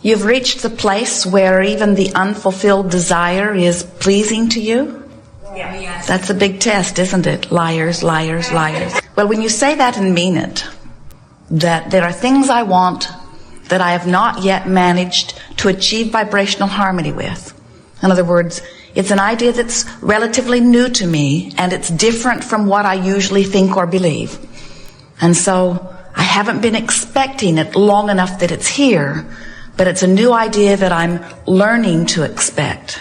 You've reached the place where even the unfulfilled desire is pleasing to you? Yes. That's a big test, isn't it? Liars, liars, liars. Well, when you say that and mean it, that there are things I want that I have not yet managed to achieve vibrational harmony with. In other words, it's an idea that's relatively new to me, and it's different from what I usually think or believe. And so I haven't been expecting it long enough that it's here, but it's a new idea that I'm learning to expect.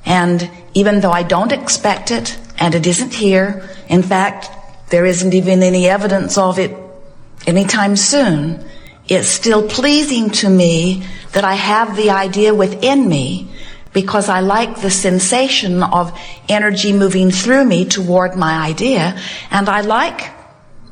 And even though I don't expect it, and it isn't here, in fact, there isn't even any evidence of it anytime soon, it's still pleasing to me that I have the idea within me, because I like the sensation of energy moving through me toward my idea, and I like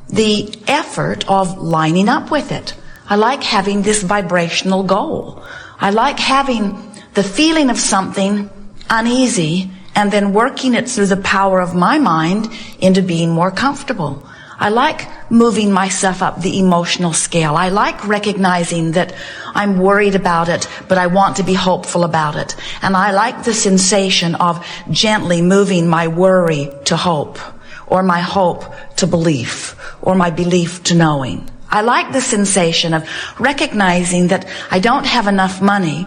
the effort of lining up with it. I like having this vibrational goal. I like having the feeling of something uneasy and then working it through the power of my mind into being more comfortable. I like moving myself up the emotional scale. I like recognizing that I'm worried about it, but I want to be hopeful about it. And I like the sensation of gently moving my worry to hope, or my hope to belief, or my belief to knowing. I like the sensation of recognizing that I don't have enough money,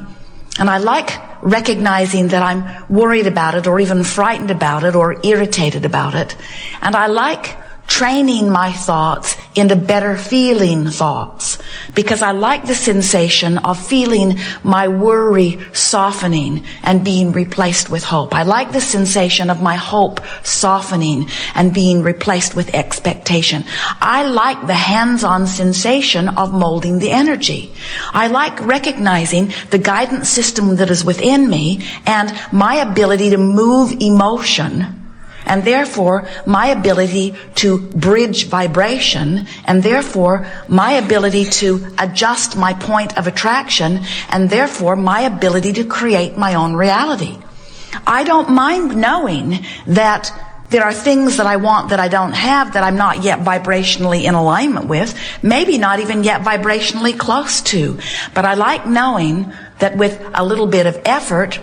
and I like recognizing that I'm worried about it, or even frightened about it, or irritated about it. And I like training my thoughts into better feeling thoughts, because I like the sensation of feeling my worry softening and being replaced with hope. I like the sensation of my hope softening and being replaced with expectation. I like the hands-on sensation of molding the energy. I like recognizing the guidance system that is within me and my ability to move emotion, and therefore my ability to bridge vibration, and therefore my ability to adjust my point of attraction, and therefore my ability to create my own reality. I don't mind knowing that there are things that I want that I don't have, that I'm not yet vibrationally in alignment with, maybe not even yet vibrationally close to. But I like knowing that with a little bit of effort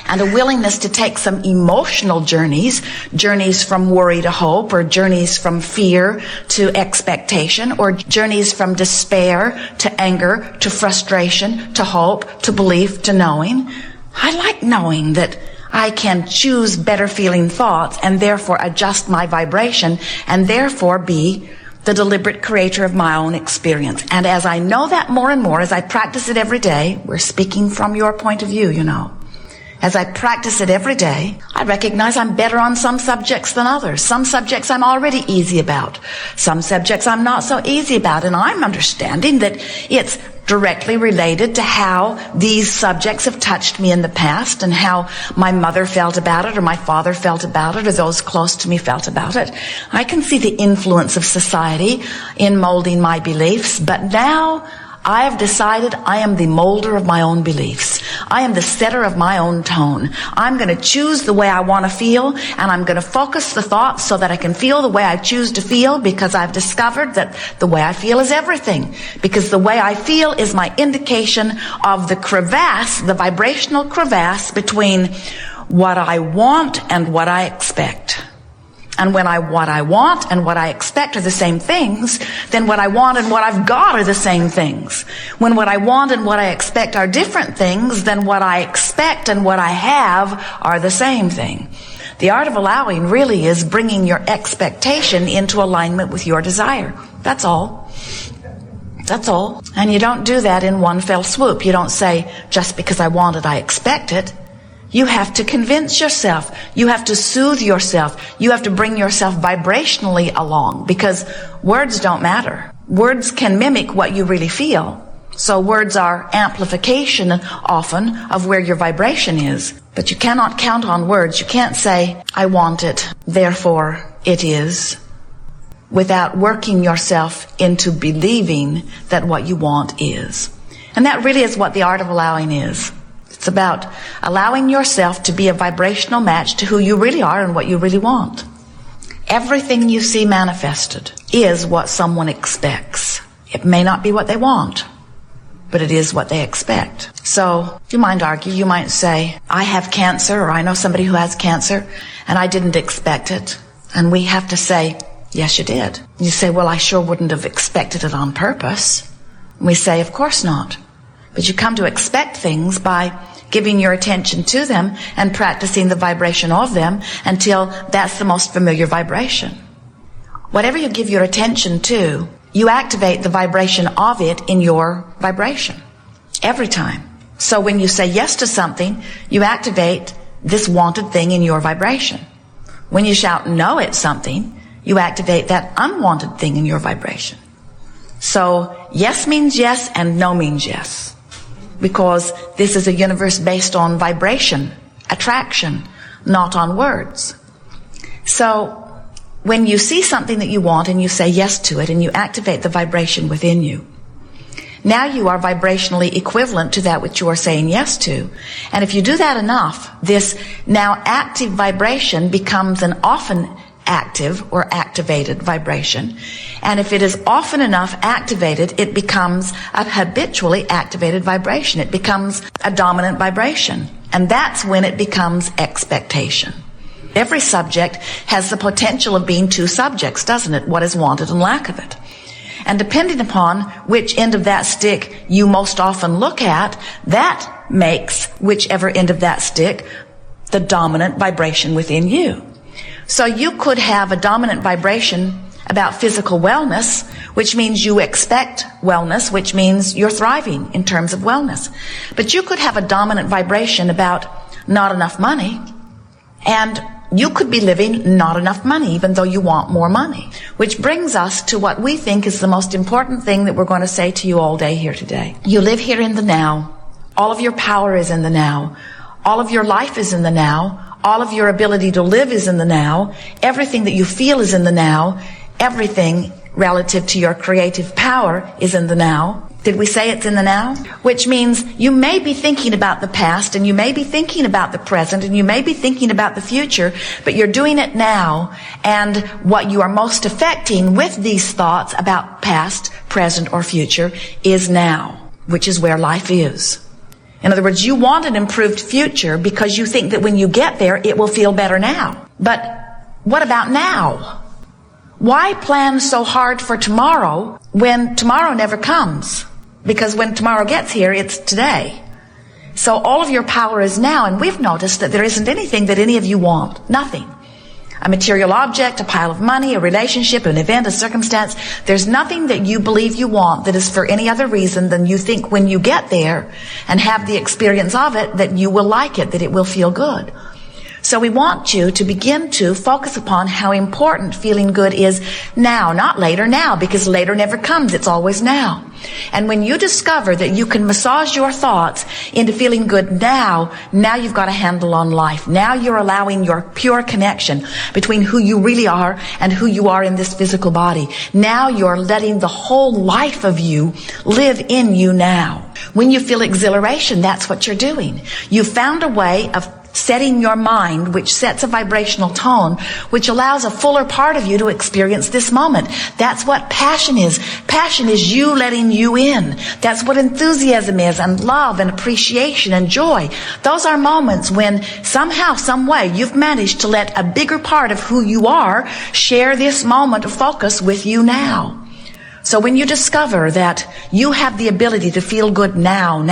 and a willingness to take some emotional journeys from worry to hope, or journeys from fear to expectation, or journeys from despair to anger to frustration to hope to belief to knowing. I like knowing that I can choose better feeling thoughts and therefore adjust my vibration and therefore be the deliberate creator of my own experience. And as I know that more and more, as I practice it every day, we're speaking from your point of view, you know. As I practice it every day, I recognize I'm better on some subjects than others. Some subjects I'm already easy about. Some subjects I'm not so easy about. And I'm understanding that it's directly related to how these subjects have touched me in the past, and how my mother felt about it, or my father felt about it, or those close to me felt about it. I can see the influence of society in molding my beliefs, but now I have decided I am the molder of my own beliefs. I am the setter of my own tone. I'm going to choose the way I want to feel, and I'm going to focus the thoughts so that I can feel the way I choose to feel, because I've discovered that the way I feel is everything. Because the way I feel is my indication of the crevasse, the vibrational crevasse between what I want and what I expect. And when what I want and what I expect are the same things, then what I want and what I've got are the same things. When what I want and what I expect are different things, then what I expect and what I have are the same thing. The art of allowing really is bringing your expectation into alignment with your desire. That's all. That's all. And you don't do that in one fell swoop. You don't say, just because I want it, I expect it. You have to convince yourself. You have to soothe yourself. You have to bring yourself vibrationally along, because words don't matter. Words can mimic what you really feel. So words are amplification often of where your vibration is. But you cannot count on words. You can't say, I want it, therefore it is, without working yourself into believing that what you want is. And that really is what the art of allowing is. It's about allowing yourself to be a vibrational match to who you really are and what you really want. Everything you see manifested is what someone expects. It may not be what they want, but it is what they expect. So, you might argue, you might say, I have cancer, or I know somebody who has cancer, and I didn't expect it. And we have to say, yes, you did. You say, well, I sure wouldn't have expected it on purpose. And we say, of course not. But you come to expect things by giving your attention to them and practicing the vibration of them until that's the most familiar vibration. Whatever you give your attention to, you activate the vibration of it in your vibration every time. So when you say yes to something, you activate this wanted thing in your vibration. When you shout no at something, you activate that unwanted thing in your vibration. So yes means yes and no means yes, because this is a universe based on vibration, attraction, not on words. So when you see something that you want and you say yes to it and you activate the vibration within you, now you are vibrationally equivalent to that which you are saying yes to. And if you do that enough, this now active vibration becomes an often active or activated vibration. And if it is often enough activated, it becomes a habitually activated vibration. It becomes a dominant vibration. And that's when it becomes expectation. Every subject has the potential of being two subjects, doesn't it? What is wanted and lack of it. And depending upon which end of that stick you most often look at, that makes whichever end of that stick the dominant vibration within you. So you could have a dominant vibration about physical wellness, which means you expect wellness, which means you're thriving in terms of wellness. But you could have a dominant vibration about not enough money, and you could be living not enough money, even though you want more money. Which brings us to what we think is the most important thing that we're going to say to you all day here today. You live here in the now. All of your power is in the now. All of your life is in the now. All of your ability to live is in the now. Everything that you feel is in the now. Everything relative to your creative power is in the now. Did we say it's in the now? Which means you may be thinking about the past, and you may be thinking about the present, and you may be thinking about the future, but you're doing it now. And what you are most affecting with these thoughts about past, present, or future is now, which is where life is. In other words, you want an improved future because you think that when you get there, it will feel better now. But what about now? Why plan so hard for tomorrow when tomorrow never comes? Because when tomorrow gets here, it's today. So all of your power is now, and we've noticed that there isn't anything that any of you want. Nothing. A material object, a pile of money, a relationship, an event, a circumstance. There's nothing that you believe you want that is for any other reason than you think when you get there and have the experience of it that you will like it, that it will feel good. So we want you to begin to focus upon how important feeling good is now, not later, now, because later never comes. It's always now. And when you discover that you can massage your thoughts into feeling good now you've got a handle on life. Now you're allowing your pure connection between who you really are and who you are in this physical body. Now you're letting the whole life of you live in you now. When you feel exhilaration, that's what you're doing. You found a way of setting your mind, which sets a vibrational tone, which allows a fuller part of you to experience this moment. That's what passion is. Passion is you letting you in. That's what enthusiasm is, and love and appreciation and joy. Those are moments when somehow, some way, you've managed to let a bigger part of who you are share this moment of focus with you now. So when you discover that you have the ability to feel good now,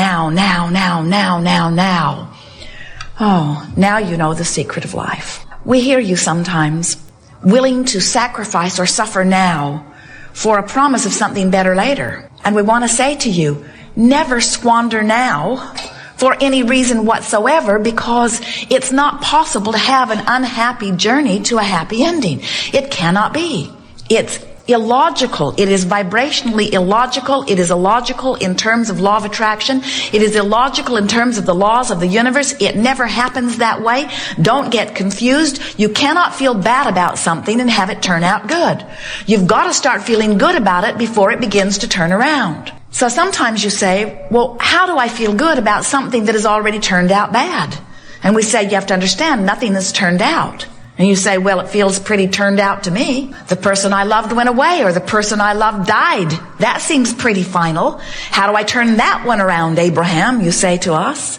oh, now you know the secret of life. We hear you sometimes, willing to sacrifice or suffer now for a promise of something better later. And we want to say to you, never squander now for any reason whatsoever, because it's not possible to have an unhappy journey to a happy ending. It cannot be. It's illogical. It is vibrationally illogical. It is illogical in terms of law of attraction. It is illogical in terms of the laws of the universe. It never happens that way. Don't get confused. You cannot feel bad about something and have it turn out good. You've got to start feeling good about it before it begins to turn around. So sometimes you say, well, how do I feel good about something that has already turned out bad? And we say, you have to understand, nothing has turned out. And you say, well, it feels pretty turned out to me. The person I loved went away, or the person I loved died. That seems pretty final. How do I turn that one around, Abraham, you say to us?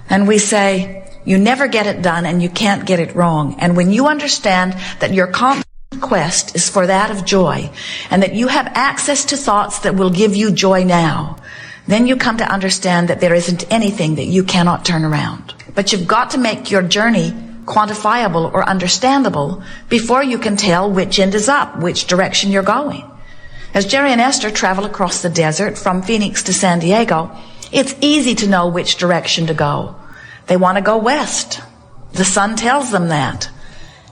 And we say, you never get it done and you can't get it wrong. And when you understand that your constant quest is for that of joy, and that you have access to thoughts that will give you joy now, then you come to understand that there isn't anything that you cannot turn around. But you've got to make your journey quantifiable or understandable before you can tell which end is up, which direction you're going. As Jerry and Esther travel across the desert from Phoenix to San Diego, it's easy to know which direction to go. They want to go west. The sun tells them that.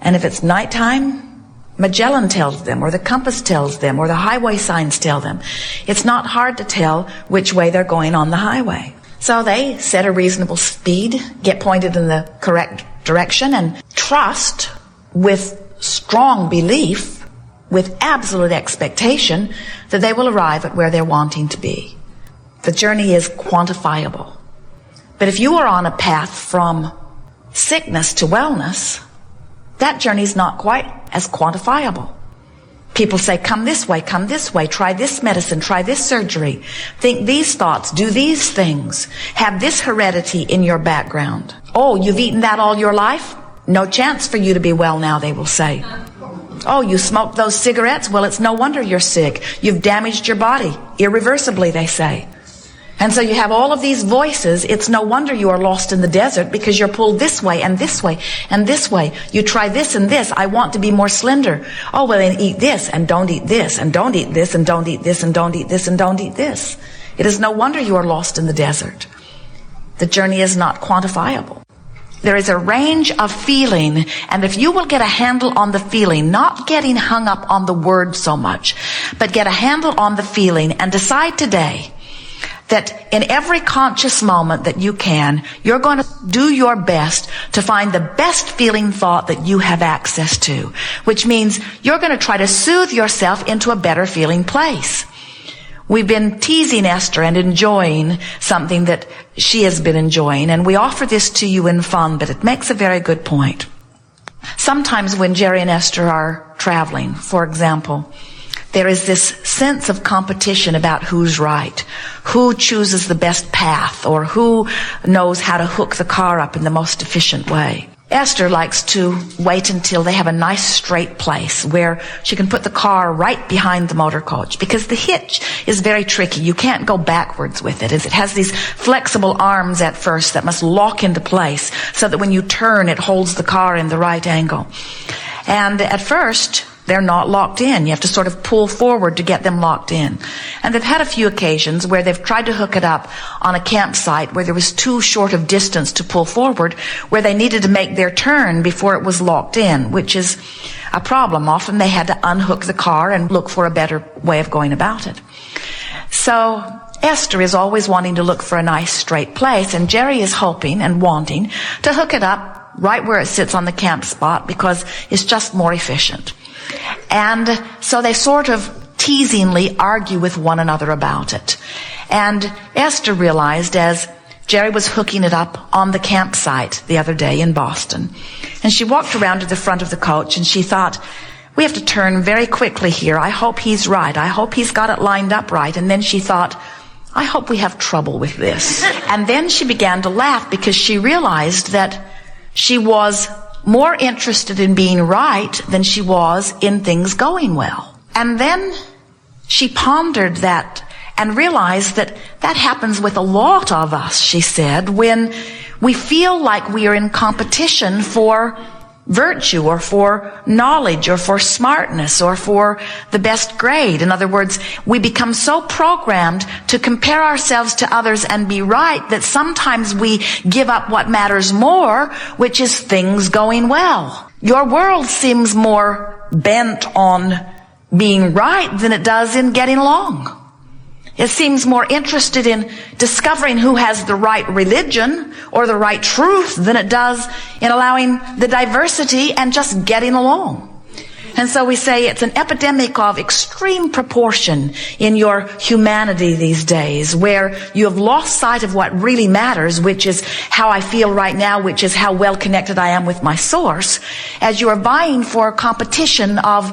And if it's nighttime, Magellan tells them, or the compass tells them, or the highway signs tell them. It's not hard to tell which way they're going on the highway. So they set a reasonable speed, get pointed in the correct direction, and trust with strong belief, with absolute expectation, that they will arrive at where they're wanting to be. The journey is quantifiable. But if you are on a path from sickness to wellness, that journey is not quite as quantifiable. People say, come this way, try this medicine, try this surgery, think these thoughts, do these things, have this heredity in your background. Oh, you've eaten that all your life? No chance for you to be well now, they will say. Oh, you smoked those cigarettes? Well, it's no wonder you're sick. You've damaged your body irreversibly, they say. And so you have all of these voices. It's no wonder you are lost in the desert, because you're pulled this way and this way and this way. You try this and this. I want to be more slender. Oh, well, then eat this and don't eat this and don't eat this and don't eat this and don't eat this and don't eat this. It is no wonder you are lost in the desert. The journey is not quantifiable. There is a range of feeling, and if you will get a handle on the feeling, not getting hung up on the word so much, but get a handle on the feeling and decide today that in every conscious moment that you can, you're going to do your best to find the best feeling thought that you have access to, which means you're going to try to soothe yourself into a better feeling place. We've been teasing Esther and enjoying something that she has been enjoying, and we offer this to you in fun, but it makes a very good point. Sometimes when Jerry and Esther are traveling, for example, there is this sense of competition about who's right, who chooses the best path, or who knows how to hook the car up in the most efficient way. Esther likes to wait until they have a nice straight place where she can put the car right behind the motor coach, because the hitch is very tricky. You can't go backwards with it, as it has these flexible arms at first that must lock into place so that when you turn, it holds the car in the right angle. And at first, they're not locked in. You have to sort of pull forward to get them locked in. And they've had a few occasions where they've tried to hook it up on a campsite where there was too short of distance to pull forward, where they needed to make their turn before it was locked in, which is a problem. Often they had to unhook the car and look for a better way of going about it. So Esther is always wanting to look for a nice straight place, and Jerry is hoping and wanting to hook it up right where it sits on the camp spot, because it's just more efficient. And so they sort of teasingly argue with one another about it. And Esther realized, as Jerry was hooking it up on the campsite the other day in Boston, and she walked around to the front of the coach and she thought, we have to turn very quickly here. I hope he's right. I hope he's got it lined up right. And then she thought, I hope we have trouble with this. And then she began to laugh, because she realized that she was more interested in being right than she was in things going well. And then she pondered that and realized that that happens with a lot of us, she said, when we feel like we are in competition for virtue, or for knowledge, or for smartness, or for the best grade. In other words, we become so programmed to compare ourselves to others and be right that sometimes we give up what matters more, which is things going well. Your world seems more bent on being right than it does in getting along. It seems more interested in discovering who has the right religion or the right truth than it does in allowing the diversity and just getting along. And so we say it's an epidemic of extreme proportion in your humanity these days, where you have lost sight of what really matters, which is how I feel right now, which is how well connected I am with my source, as you are vying for a competition of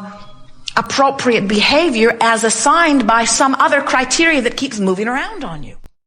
appropriate behavior as assigned by some other criteria that keeps moving around on you.